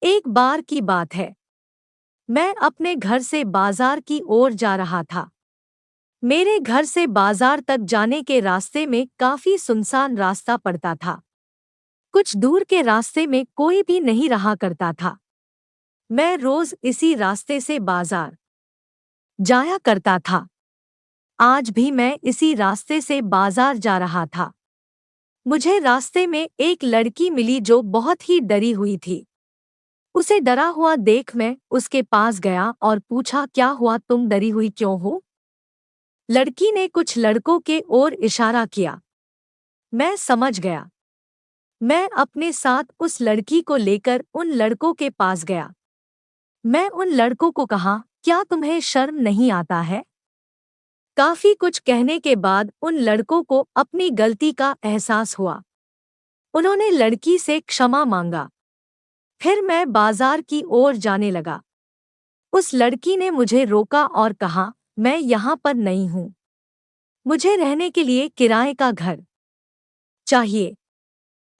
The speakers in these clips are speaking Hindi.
एक बार की बात है। मैं अपने घर से बाजार की ओर जा रहा था। मेरे घर से बाजार तक जाने के रास्ते में काफी सुनसान रास्ता पड़ता था। कुछ दूर के रास्ते में कोई भी नहीं रहा करता था। मैं रोज इसी रास्ते से बाजार जाया करता था। आज भी मैं इसी रास्ते से बाजार जा रहा था। मुझे रास्ते में एक लड़की मिली जो बहुत ही डरी हुई थी। उसे डरा हुआ देख मैं उसके पास गया और पूछा, क्या हुआ, तुम डरी हुई क्यों हो? लड़की ने कुछ लड़कों के ओर इशारा किया। मैं समझ गया। मैं अपने साथ उस लड़की को लेकर उन लड़कों के पास गया। मैं उन लड़कों को कहा, क्या तुम्हें शर्म नहीं आता है? काफी कुछ कहने के बाद उन लड़कों को अपनी गलती का एहसास हुआ। उन्होंने लड़की से क्षमा मांगा। फिर मैं बाजार की ओर जाने लगा। उस लड़की ने मुझे रोका और कहा, मैं यहाँ पर नई हूँ। मुझे रहने के लिए किराए का घर चाहिए।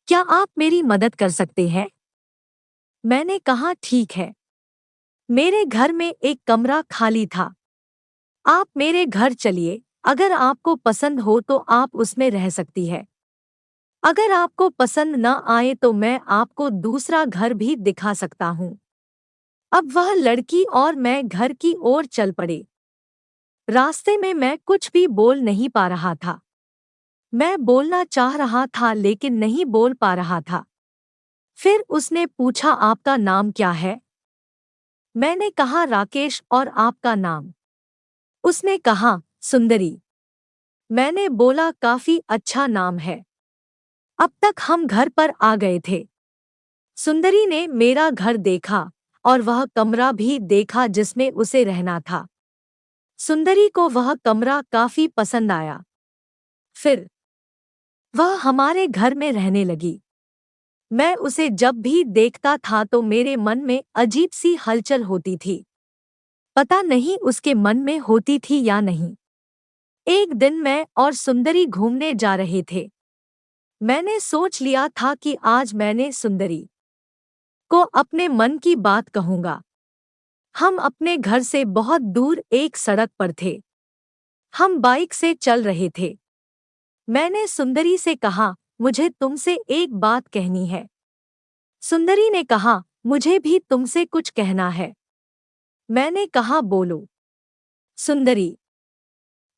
क्या आप मेरी मदद कर सकते हैं? मैंने कहा, ठीक है। मेरे घर में एक कमरा खाली था। आप मेरे घर चलिए। अगर आपको पसंद हो तो आप उसमें रह सकती है। अगर आपको पसंद न आए तो मैं आपको दूसरा घर भी दिखा सकता हूँ। अब वह लड़की और मैं घर की ओर चल पड़े। रास्ते में मैं कुछ भी बोल नहीं पा रहा था। मैं बोलना चाह रहा था लेकिन नहीं बोल पा रहा था। फिर उसने पूछा, आपका नाम क्या है? मैंने कहा, राकेश। और आपका नाम? उसने कहा, सुंदरी। मैंने बोला, काफी अच्छा नाम है। अब तक हम घर पर आ गए थे। सुंदरी ने मेरा घर देखा और वह कमरा भी देखा जिसमें उसे रहना था। सुंदरी को वह कमरा काफी पसंद आया। फिर वह हमारे घर में रहने लगी। मैं उसे जब भी देखता था तो मेरे मन में अजीब सी हलचल होती थी। पता नहीं उसके मन में होती थी या नहीं। एक दिन मैं और सुंदरी घूमने जा रहे थे। मैंने सोच लिया था कि आज मैंने सुंदरी को अपने मन की बात कहूंगा। हम अपने घर से बहुत दूर एक सड़क पर थे। हम बाइक से चल रहे थे। मैंने सुंदरी से कहा, मुझे तुमसे एक बात कहनी है। सुंदरी ने कहा, मुझे भी तुमसे कुछ कहना है। मैंने कहा, बोलो। सुंदरी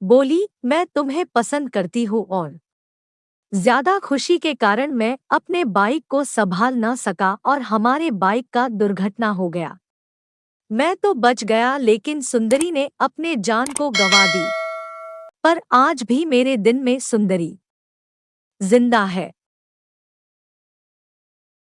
बोली, मैं तुम्हें पसंद करती हूँ और ज्यादा खुशी के कारण मैं अपने बाइक को संभाल न सका और हमारे बाइक का दुर्घटना हो गया। मैं तो बच गया लेकिन सुंदरी ने अपने जान को गंवा दी। पर आज भी मेरे दिन में सुंदरी जिंदा है।